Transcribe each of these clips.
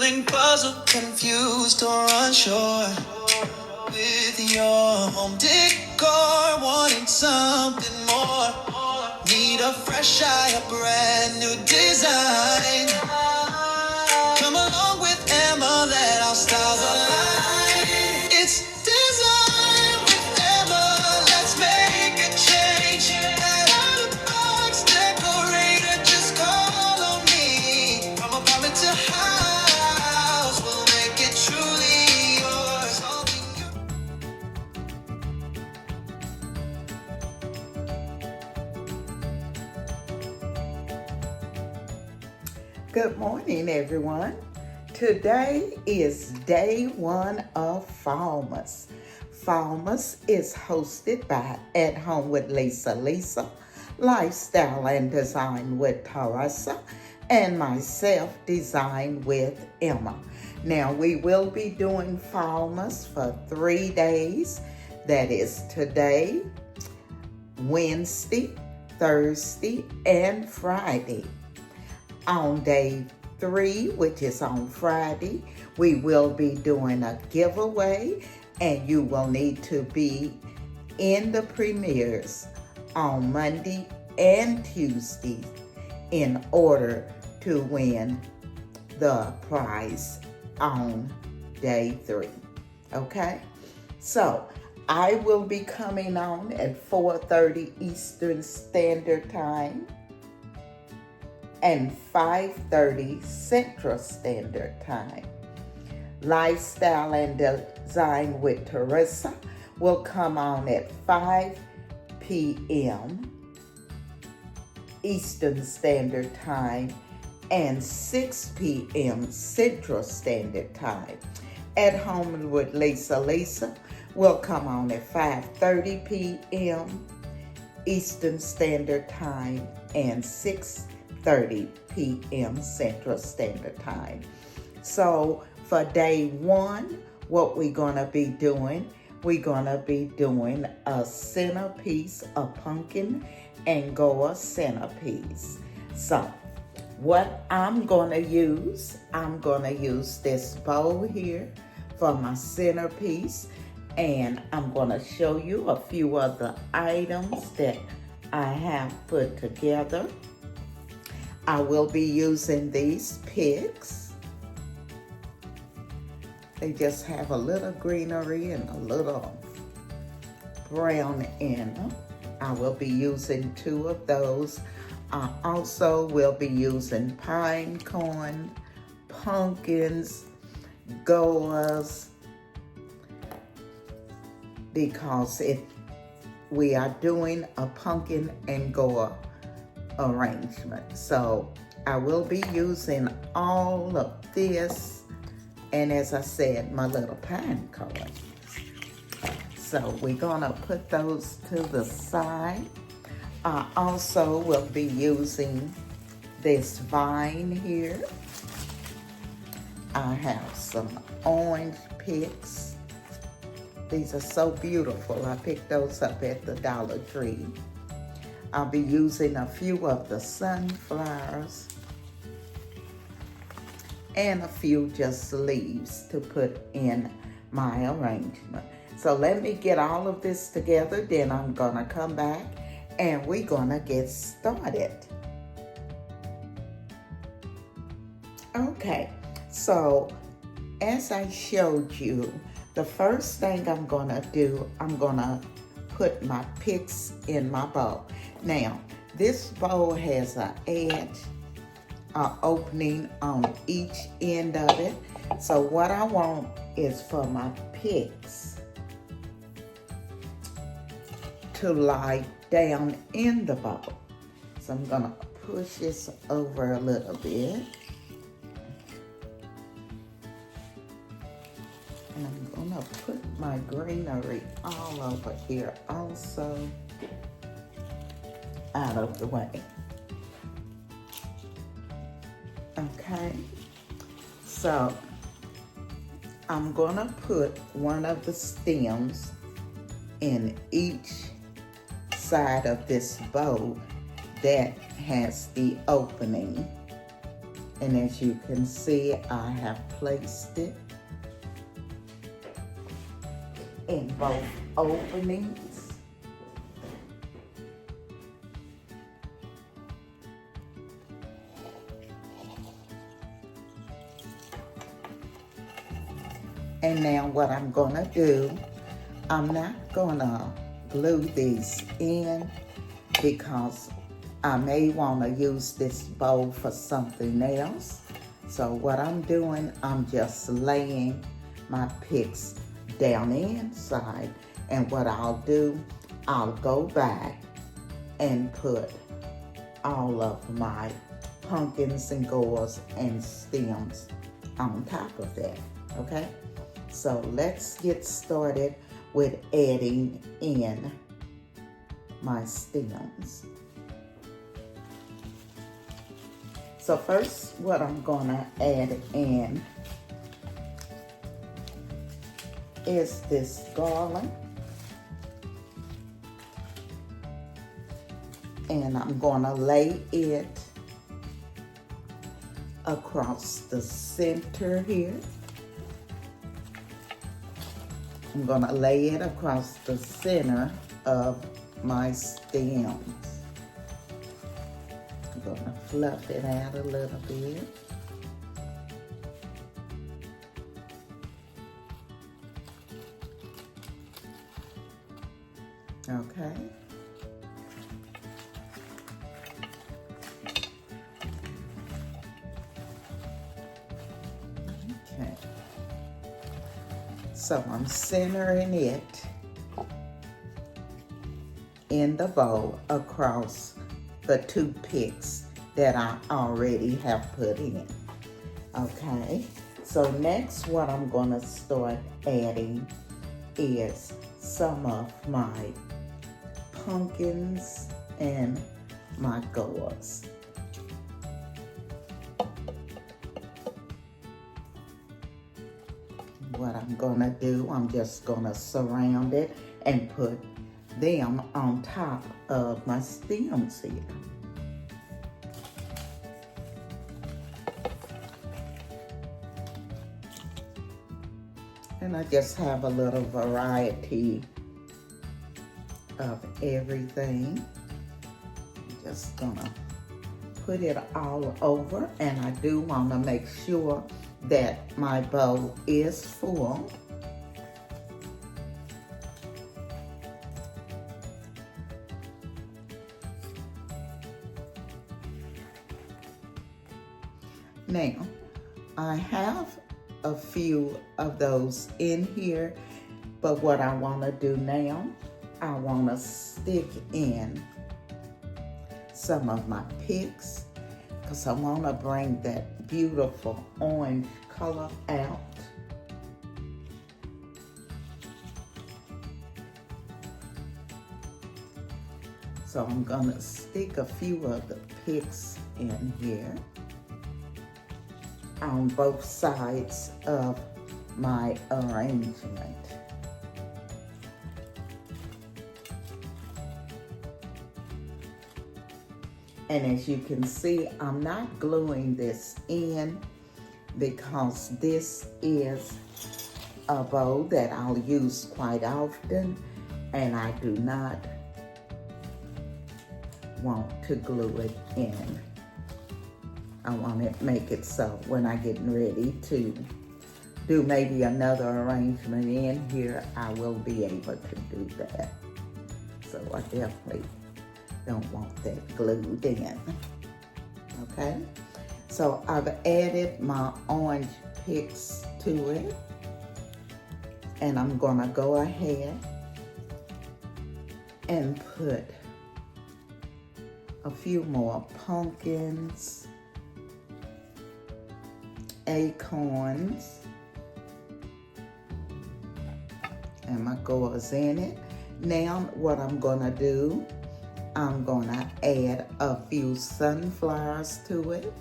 feeling puzzled, confused, or unsure with your home decor, wanting something more. Need a fresh eye, a brand new design. Come along with Emma, let our styles align. It's design with Emma, let's make a change. That out of box decorator, just call on me. From apartment to house, we'll make it truly yours. Good morning, everyone. Today is day one of Fallmas. Fallmas is hosted by At Home with Lisa, Lifestyle and Design with Teresa, and myself, Design with Emma. Now, we will be doing Fallmas for 3 days. That is today, Wednesday, Thursday, and Friday. On day 3, which is on Friday, we will be doing a giveaway, and you will need to be in the premieres on Monday and Tuesday in order to win the prize on day 3. Okay? So, I will be coming on at 4:30 Eastern Standard Time and 5:30 Central Standard Time. Lifestyle and Design with Teresa will come on at 5 p.m. Eastern Standard Time and 6 p.m. Central Standard Time. At Home with Lisa will come on at 5:30 p.m. Eastern Standard Time and 6:30 p.m. Central Standard Time. So for day 1, what we're going to be doing, we're going to be doing a centerpiece, a pumpkin and goa centerpiece. So what I'm going to use this bowl here for my centerpiece, and I'm going to show you a few of the items that I have put together. I will be using these picks. They just have a little greenery and a little brown in them. I will be using 2 of those. I also will be using pine cone, pumpkins, goas, because we are doing a pumpkin and goa arrangement. So I will be using all of this, and as I said, my little pine cone. So we're gonna put those to the side. I also will be using this vine here. I have some orange picks. These are so beautiful. I picked those up at the Dollar Tree. I'll be using a few of the sunflowers and a few just leaves to put in my arrangement. So let me get all of this together, then I'm gonna come back and we're gonna get started. Okay, so as I showed you, the first thing I'm gonna do, I'm gonna put my picks in my bowl. Now, this bowl has an edge, an opening on each end of it. So what I want is for my picks to lie down in the bowl. So I'm gonna push this over a little bit. And I'm gonna put my greenery all over here also, out of the way. Okay, so I'm gonna put one of the stems in each side of this bowl that has the opening And as you can see, I have placed it in both openings. And now what I'm gonna do, I'm not gonna glue these in because I may wanna use this bow for something else. So what I'm doing, I'm just laying my picks down the inside. And what I'll do, I'll go back and put all of my pumpkins and gourds and stems on top of that, okay? So let's get started with adding in my stems. So first, what I'm gonna add in is this garland. And I'm gonna lay it across the center here. I'm gonna lay it across the center of my stems. I'm gonna fluff it out a little bit. Okay. Okay. So I'm centering it in the bowl across the two picks that I already have put in. Okay. So next what I'm gonna start adding is some of my pumpkins and my gourds. What I'm gonna do, I'm just gonna surround it and put them on top of my stems here. And I just have a little variety of everything. I'm just gonna put it all over, and I do want to make sure that my bowl is full. Now, I have a few of those in here, but what I want to do now, I want to stick in some of my picks because I want to bring that beautiful orange color out. So I'm going to stick a few of the picks in here on both sides of my arrangement. And as you can see, I'm not gluing this in because this is a bow that I'll use quite often, and I do not want to glue it in. I want to make it so when I get ready to do maybe another arrangement in here, I will be able to do that. So I definitely don't want that glued in. Okay, so I've added my orange picks to it, and I'm gonna go ahead and put a few more pumpkins, acorns, and my gourds in it. Now what I'm gonna do, I'm gonna add a few sunflowers to it.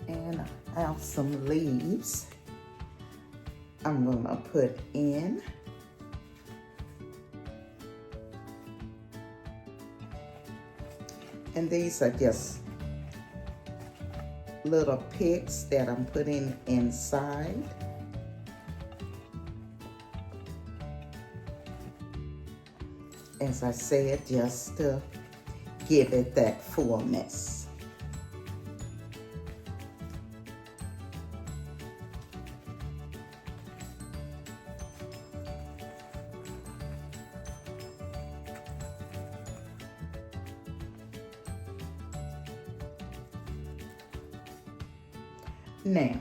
And I have some leaves I'm gonna put in. And these are just little picks that I'm putting inside. As I said, just to give it that fullness. Now,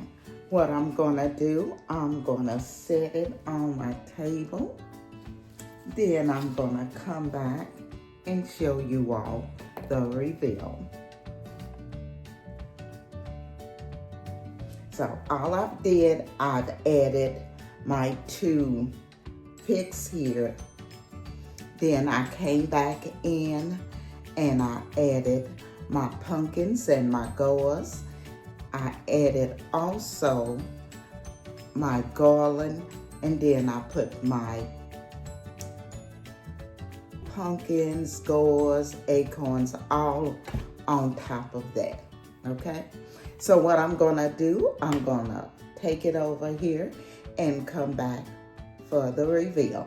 what I'm gonna do, I'm gonna set it on my table. Then I'm gonna come back and show you all the reveal. So all I did, I've added my 2 picks here. Then I came back in and I added my pumpkins and my gourds. I added also my garland, and then I put my pumpkins, gourds, acorns, all on top of that, okay? So what I'm gonna do, I'm gonna take it over here and come back for the reveal.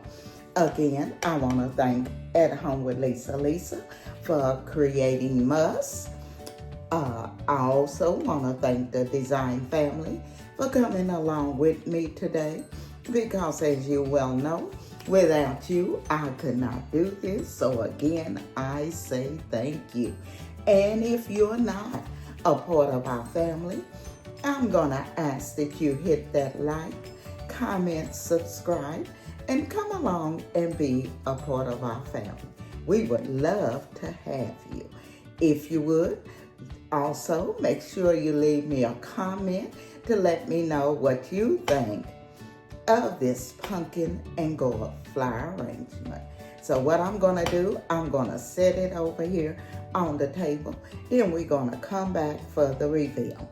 Again, I wanna thank At Home with Lisa for creating Muss. I also want to thank the design family for coming along with me today, because as you well know, without you, I could not do this. So again, I say thank you. And if you're not a part of our family, I'm going to ask that you hit that like, comment, subscribe, and come along and be a part of our family. We would love to have you. If you would, also, make sure you leave me a comment to let me know what you think of this pumpkin and gourd flower arrangement. So what I'm gonna do, I'm gonna set it over here on the table. Then we're gonna come back for the reveal.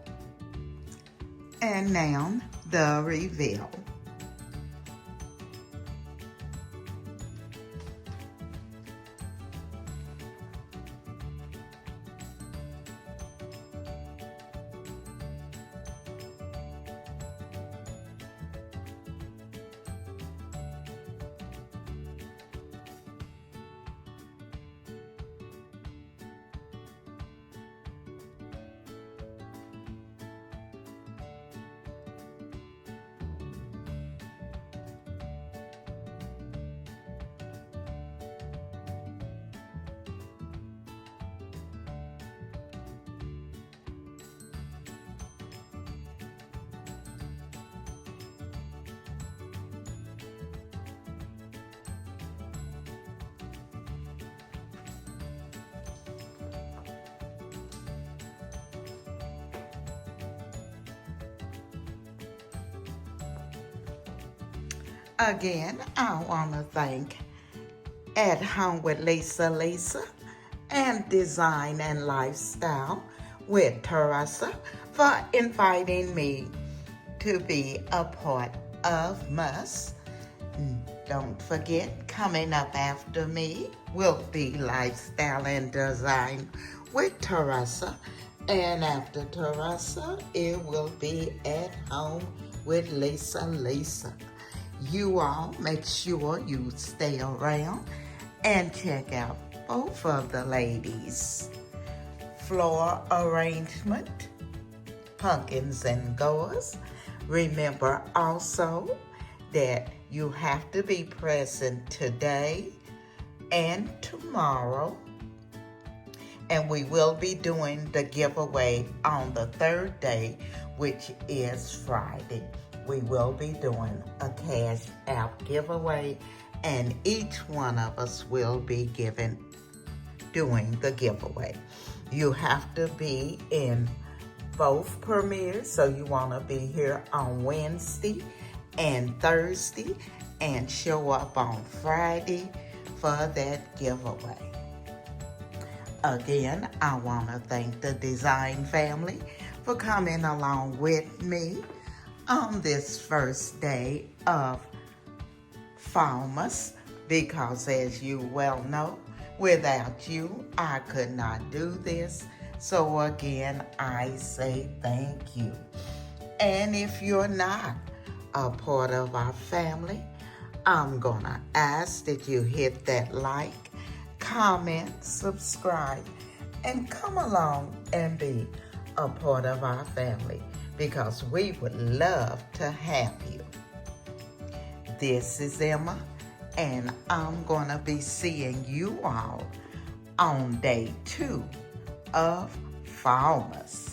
And now, the reveal. Again, I want to thank At Home with Lisa and Design and Lifestyle with Teresa for inviting me to be a part of Muss. Don't forget, coming up after me will be Lifestyle and Design with Teresa. And after Teresa, it will be At Home with Lisa. You all make sure you stay around and check out both of the ladies' floor arrangement, pumpkins and gourds. Remember also that you have to be present today and tomorrow. And we will be doing the giveaway on the 3rd day, which is Friday. We will be doing a cash app giveaway, and each one of us will be doing the giveaway. You have to be in both premieres, so you want to be here on Wednesday and Thursday and show up on Friday for that giveaway. Again, I want to thank the design family for coming along with me on this first day of Falmouth, because as you well know, without you, I could not do this. So again, I say thank you. And if you're not a part of our family, I'm gonna ask that you hit that like, comment, subscribe, and come along and be a part of our family, because we would love to have you. This is Emma, and I'm gonna be seeing you all on day 2 of Falmouth.